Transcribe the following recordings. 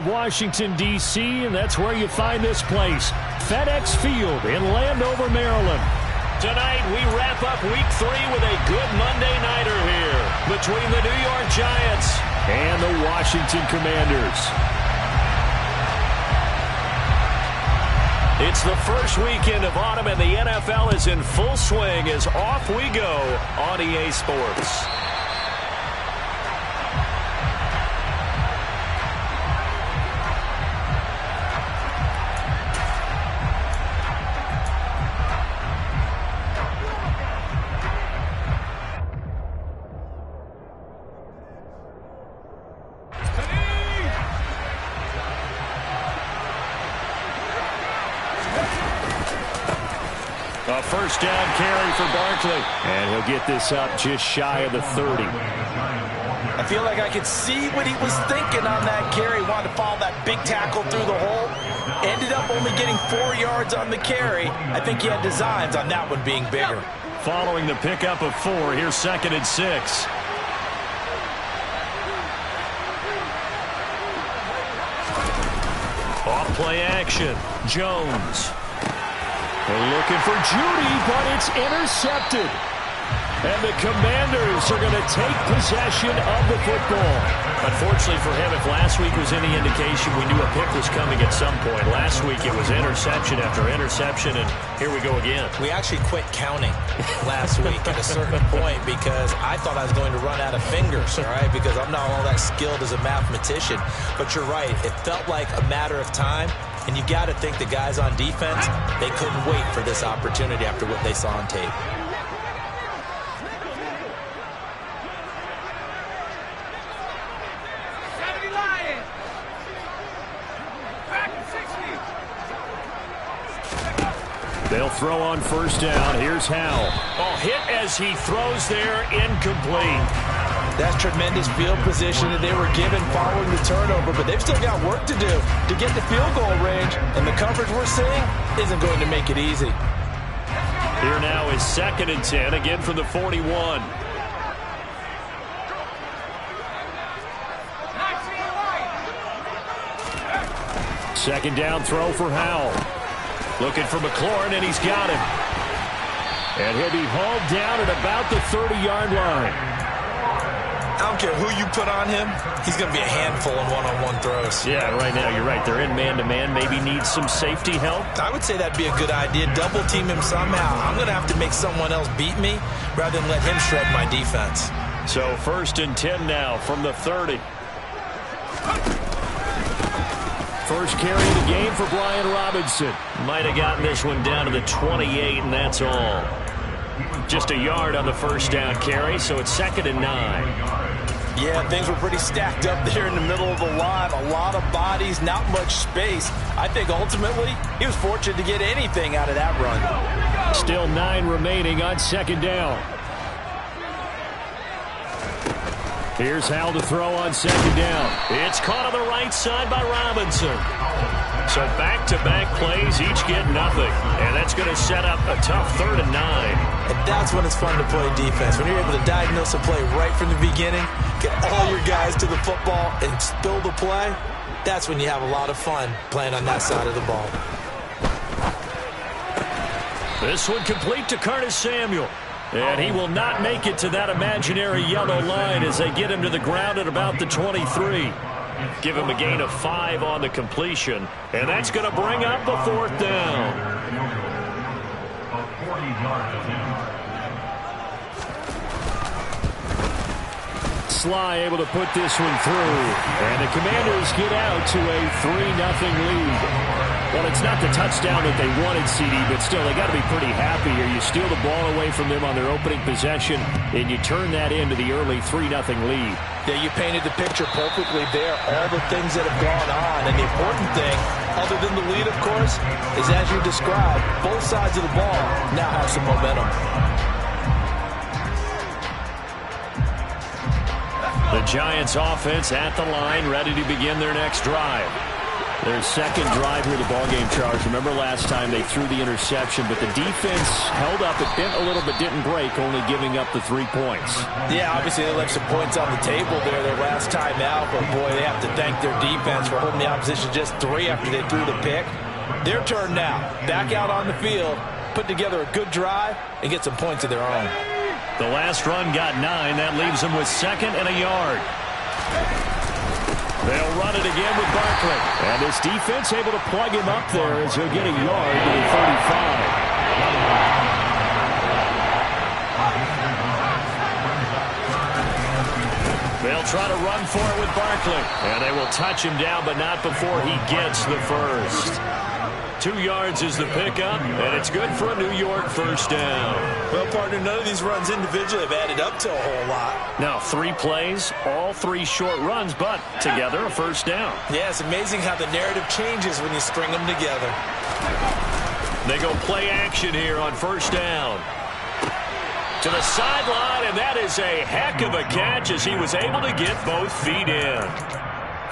Washington, D.C., and that's where you find this place, FedEx Field in Landover, Maryland. Tonight, we wrap up Week 3 with a good Monday nighter here between the New York Giants and the Washington Commanders. It's the first weekend of autumn, and the NFL is in full swing as off we go on EA Sports. A first down carry for Barkley. And he'll get this up just shy of the 30. I feel like I could see what he was thinking on that carry. Wanted to follow that big tackle through the hole. Ended up only getting 4 yards on the carry. I think he had designs on that one being bigger. Following the pickup of 4, here's 2nd and 6. Off play action. Jones. They're looking for Judy, but it's intercepted. And the Commanders are going to take possession of the football. Unfortunately for him, if last week was any indication, we knew a pick was coming at some point. Last week it was interception after interception, and here we go again. We actually quit counting last week at a certain point because I thought I was going to run out of fingers, all right, because I'm not all that skilled as a mathematician. But you're right. It felt like a matter of time. And you got to think the guys on defense, they couldn't wait for this opportunity after what they saw on tape. They'll throw on first down. Here's Howell. Oh, hit as he throws there, incomplete. That's tremendous field position that they were given following the turnover, but they've still got work to do to get the field goal range, and the coverage we're seeing isn't going to make it easy. Here now is 2nd and 10, again from the 41. Second down throw for Howell. Looking for McLaurin, and he's got him. And he'll be hauled down at about the 30-yard line. I don't care who you put on him, he's going to be a handful in one-on-one throws. Yeah, right now you're right. They're in man-to-man. Maybe needs some safety help. I would say that'd be a good idea. Double team him somehow. I'm going to have to make someone else beat me rather than let him shred my defense. So 1st and 10 now from the 30. First carry of the game for Brian Robinson. Might have gotten this one down to the 28, and that's all. Just a yard on the first down carry, so it's 2nd and 9. Yeah, things were pretty stacked up there in the middle of the line. A lot of bodies, not much space. I think ultimately he was fortunate to get anything out of that run. Still 9 remaining on 2nd down. Here's Howell to throw on 2nd down. It's caught on the right side by Robinson. So back-to-back plays, each get nothing. And that's going to set up a tough 3rd and 9. And that's when it's fun to play defense. When you're able to diagnose a play right from the beginning, get all your guys to the football, and spill the play, that's when you have a lot of fun playing on that side of the ball. This one complete to Curtis Samuel. And he will not make it to that imaginary yellow line as they get him to the ground at about the 23. Give him a gain of 5 on the completion. And that's going to bring up a 4th down. Sly able to put this one through. And the Commanders get out to a 3-0 lead. Well, it's not the touchdown that they wanted, CD, but still, they got to be pretty happy here. You steal the ball away from them on their opening possession, and you turn that into the early 3-0 lead. Yeah, you painted the picture perfectly there, all the things that have gone on. And the important thing, other than the lead, of course, is as you described, both sides of the ball now have some momentum. The Giants offense at the line, ready to begin their next drive. Their second drive here, the ballgame, Charles. Remember last time they threw the interception, but the defense held up. It bent a little, but didn't break, only giving up the 3 points. Yeah, obviously they left some points on the table there their last time out, but boy, they have to thank their defense for holding the opposition just 3 after they threw the pick. Their turn now. Back out on the field, put together a good drive, and get some points of their own. The last run got 9. That leaves them with 2nd and a yard. They'll run it again with Barkley. And this defense able to plug him up there as he'll get a yard to the 35. They'll try to run for it with Barkley. And they will touch him down, but not before he gets the first. 2 yards is the pickup, and it's good for a New York first down. Well, partner, none of these runs individually have added up to a whole lot. Now, 3 plays, all 3 short runs, but together a first down. Yeah, it's amazing how the narrative changes when you string them together. They go play action here on first down. To the sideline, and that is a heck of a catch as he was able to get both feet in.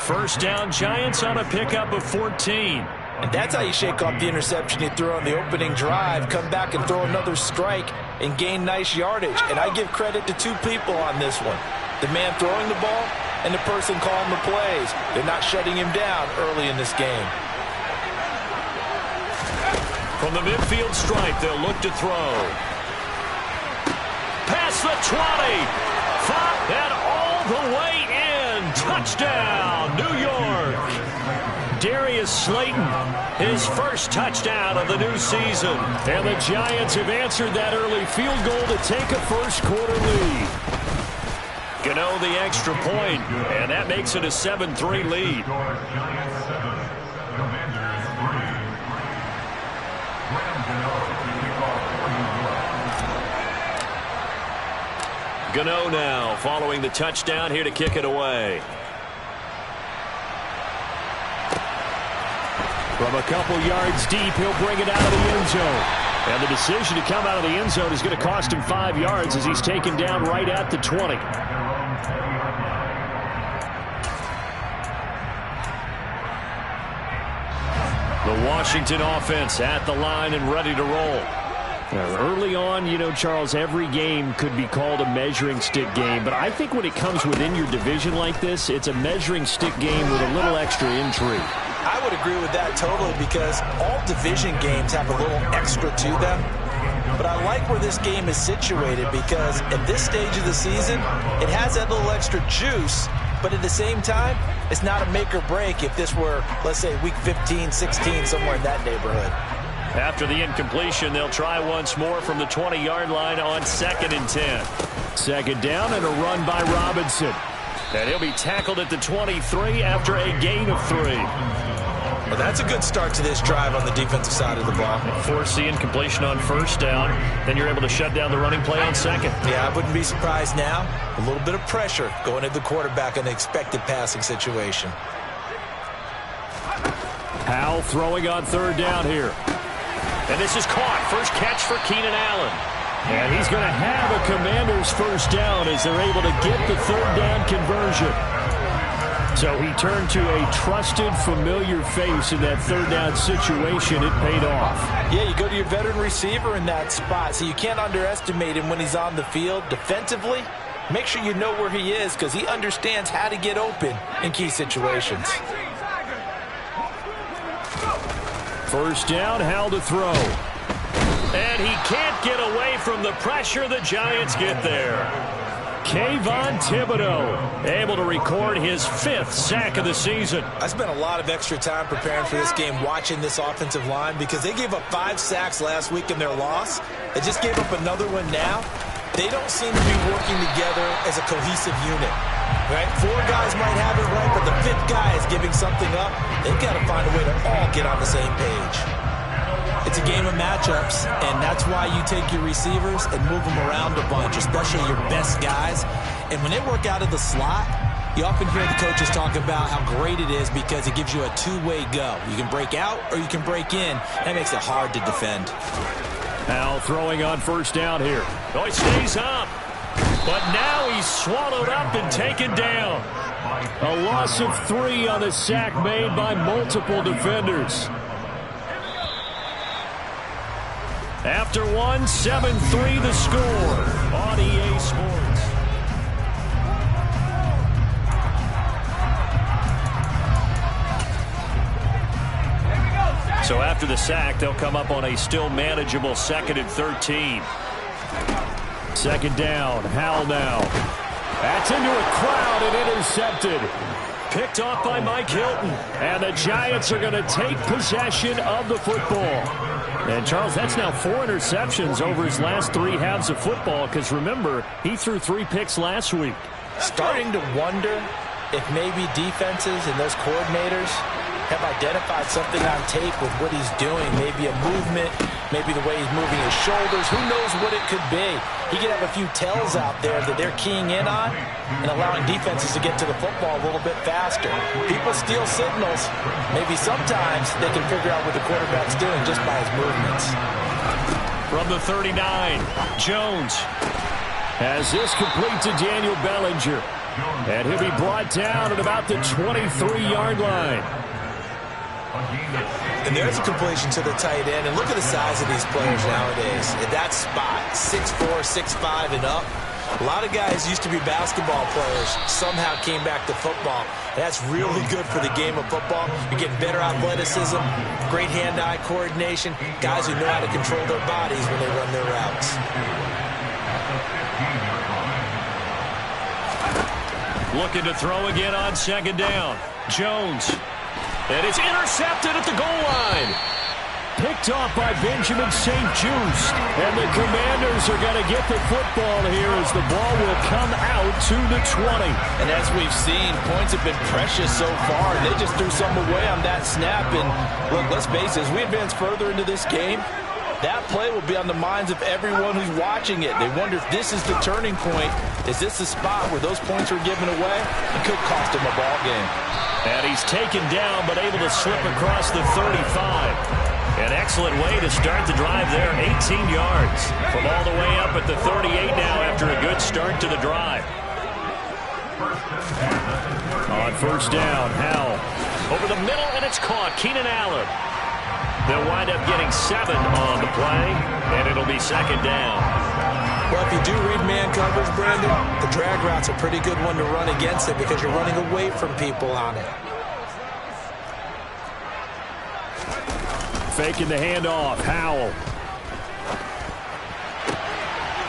First down, Giants on a pickup of 14. And that's how you shake off the interception you threw on the opening drive, come back and throw another strike and gain nice yardage. And I give credit to 2 people on this one. The man throwing the ball and the person calling the plays. They're not shutting him down early in this game. From the midfield stripe, they'll look to throw. Past the 20. And all the way in. Touchdown, New York. Darius Slayton, his first touchdown of the new season. And the Giants have answered that early field goal to take a first-quarter lead. Gano the extra point, and that makes it a 7-3 lead. Gano now following the touchdown here to kick it away. From a couple yards deep, he'll bring it out of the end zone. And the decision to come out of the end zone is going to cost him 5 yards as he's taken down right at the 20. The Washington offense at the line and ready to roll. Early on, you know, Charles, every game could be called a measuring stick game. But I think when it comes within your division like this, it's a measuring stick game with a little extra intrigue. I would agree with that totally because all division games have a little extra to them. But I like where this game is situated because at this stage of the season, it has that little extra juice. But at the same time, it's not a make or break if this were, let's say, week 15, 16, somewhere in that neighborhood. After the incompletion, they'll try once more from the 20-yard line on 2nd and 10. 2nd down and a run by Robinson. And he'll be tackled at the 23 after a gain of 3. Well, that's a good start to this drive on the defensive side of the ball. Force the incompletion on first down. Then you're able to shut down the running play on 2nd. Yeah, I wouldn't be surprised now. A little bit of pressure going at the quarterback in the expected passing situation. Howell throwing on 3rd down here. And this is caught. First catch for Keenan Allen. And he's going to have a Commanders first down as they're able to get the 3rd down conversion. So he turned to a trusted, familiar face in that 3rd down situation. It paid off. Yeah, you go to your veteran receiver in that spot, so you can't underestimate him when he's on the field. Defensively, make sure you know where he is because he understands how to get open in key situations. First down, Howell to throw. And he can't get away from the pressure. The Giants get there. Kayvon Thibodeau able to record his 5th sack of the season. I spent a lot of extra time preparing for this game watching this offensive line because they gave up 5 sacks last week in their loss. They just gave up another one now. They don't seem to be working together as a cohesive unit. Right? 4 guys might have it right, but the 5th guy is giving something up. They've got to find a way to all get on the same page. It's a game of matchups, and that's why you take your receivers and move them around a bunch, especially your best guys. And when they work out of the slot, you often hear the coaches talk about how great it is because it gives you a 2-way go. You can break out or you can break in. That makes it hard to defend. Howell throwing on first down here. Oh, he stays up. But now he's swallowed up and taken down. A loss of 3 on the sack made by multiple defenders. After one, 7-3 the score on EA Sports. So after the sack, they'll come up on a still manageable 2nd and 13. Second down, Howell now. That's into a crowd and intercepted. Picked off by Mike Hilton. And the Giants are going to take possession of the football. And, Charles, that's now 4 interceptions over his last 3 halves of football because, remember, he threw 3 picks last week. Starting to wonder if maybe defenses and those coordinators have identified something on tape with what he's doing. Maybe a movement, maybe the way he's moving his shoulders. Who knows what it could be? He could have a few tells out there that they're keying in on and allowing defenses to get to the football a little bit faster. People steal signals. Maybe sometimes they can figure out what the quarterback's doing just by his movements. From the 39, Jones has this complete to Daniel Bellinger. And he'll be brought down at about the 23-yard line. And there's a completion to the tight end. And look at the size of these players nowadays. At that spot, 6'4", 6'5", and up. A lot of guys used to be basketball players, somehow came back to football. And that's really good for the game of football. You're getting better athleticism, great hand-eye coordination, guys who know how to control their bodies when they run their routes. Looking to throw again on 2nd down. Jones. And it's intercepted at the goal line. Picked off by Benjamin St. Juste. And the Commanders are going to get the football here as the ball will come out to the 20. And as we've seen, points have been precious so far. And they just threw something away on that snap. And look, let's face it, as we advance further into this game, that play will be on the minds of everyone who's watching it. They wonder if this is the turning point. Is this the spot where those points were given away? It could cost them a ball game. And he's taken down, but able to slip across the 35. An excellent way to start the drive there, 18 yards. From all the way up at the 38 now after a good start to the drive. On 1st down, Howell. Over the middle, and it's caught. Keenan Allen. They'll wind up getting 7 on the play, and it'll be 2nd down. Well, if you do read man coverage, Brandon, the drag route's a pretty good one to run against it because you're running away from people on it. Faking the handoff, Howell.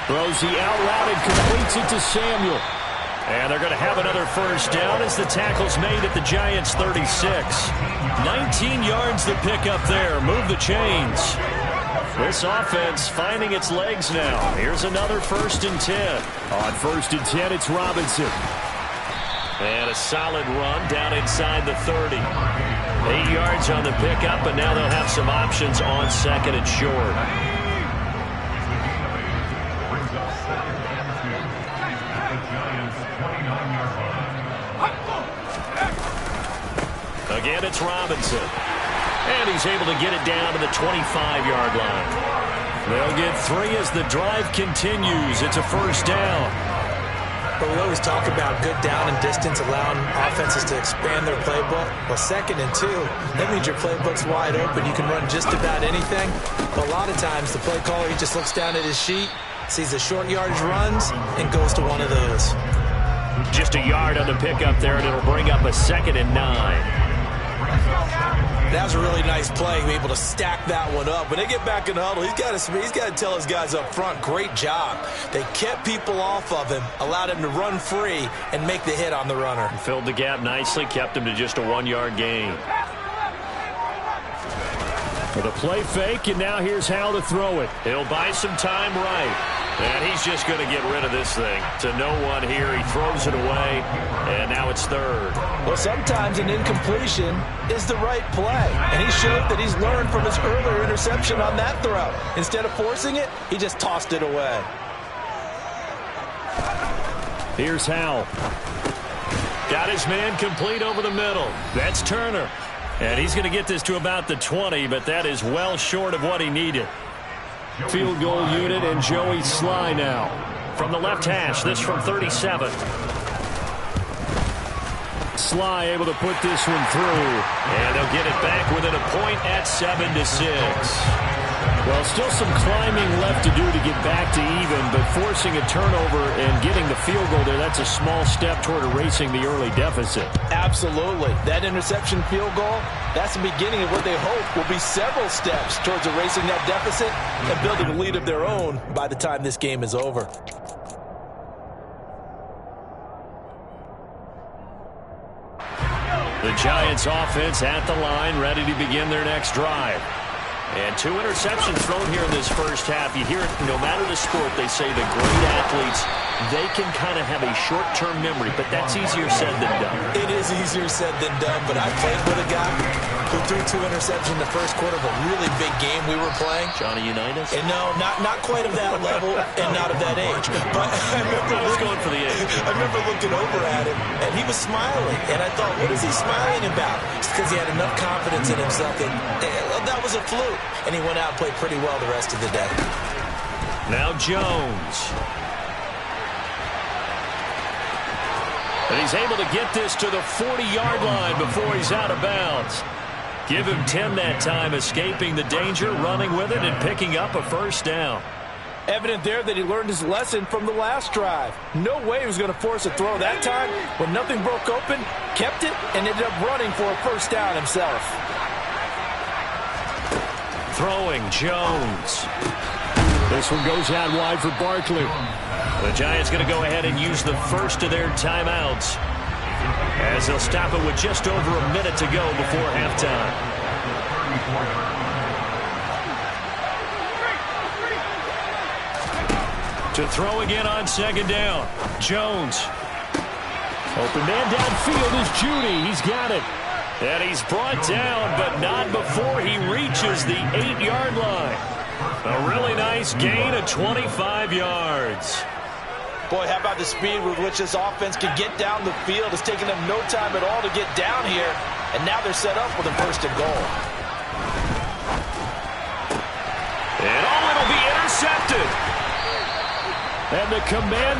Throws the out route and completes it to Samuel. And they're going to have another 1st down as the tackle's made at the Giants' 36. 19 yards to pick up there. Move the chains. This offense finding its legs now. Here's another 1st and 10. On 1st and 10, it's Robinson. And a solid run down inside the 30. 8 yards on the pickup, and now they'll have some options on 2nd and short. Again, it's Robinson. And he's able to get it down to the 25-yard line. They'll get 3 as the drive continues. It's a 1st down. But we always talk about good down and distance, allowing offenses to expand their playbook. Well, 2nd and 2, that means your playbook's wide open. You can run just about anything. But a lot of times, the play caller, he just looks down at his sheet, sees the short yardage runs, and goes to one of those. Just a yard on the pickup there, and it'll bring up a 2nd and 9. That was a really nice play, be able to stack that one up. When they get back in the huddle, he's got to tell his guys up front, great job. They kept people off of him, allowed him to run free, and make the hit on the runner. Filled the gap nicely, kept him to just a 1-yard gain. For the play fake, and now here's how to throw it. He'll buy some time right. And he's just going to get rid of this thing. To no one here, he throws it away, and now it's 3rd. Well, sometimes an incompletion is the right play. And he showed that he's learned from his earlier interception on that throw. Instead of forcing it, he just tossed it away. Here's Howell. Got his man complete over the middle. That's Turner. And he's going to get this to about the 20, but that is well short of what he needed. Field goal unit and Joey Sly now. From the left hash, this from 37. Sly able to put this one through. And they'll get it back within a point at 7-6. Well, still some climbing left to do to get back to even, but forcing a turnover and getting the field goal there, that's a small step toward erasing the early deficit. Absolutely. That interception field goal, that's the beginning of what they hope will be several steps towards erasing that deficit and building a lead of their own by the time this game is over. The Giants offense at the line, ready to begin their next drive. And 2 interceptions thrown here in this first half. You hear it, no matter the sport, they say the great athletes, they can kind of have a short-term memory, but that's easier said than done. It is easier said than done, but I played with a guy who threw 2 interceptions in the first quarter of a really big game we were playing. Johnny Unitas? And no, not quite of that level and not of that age. But I was going for the age. I remember looking over at him, and he was smiling. And I thought, what is he smiling about? It's because he had enough confidence in himself that was a fluke. And he went out and played pretty well the rest of the day. Now Jones. And he's able to get this to the 40-yard line before he's out of bounds. Give him 10 that time, escaping the danger, running with it, and picking up a first down. Evident there that he learned his lesson from the last drive. No way he was going to force a throw that time. When nothing broke open, kept it, and ended up running for a first down himself. Throwing, Jones. This one goes out wide for Barkley. The Giants going to go ahead and use the first of their timeouts, as they'll stop it with just over a minute to go before halftime. To throw again on second down. Jones. Open man downfield is Judy. He's got it. And he's brought down, but not before he reaches the 8-yard line. A really nice gain of 25 yards. Boy, how about the speed with which this offense can get down the field? It's taken them no time at all to get down here, and now they're set up with a first and goal. And it'll be intercepted. And the Commanders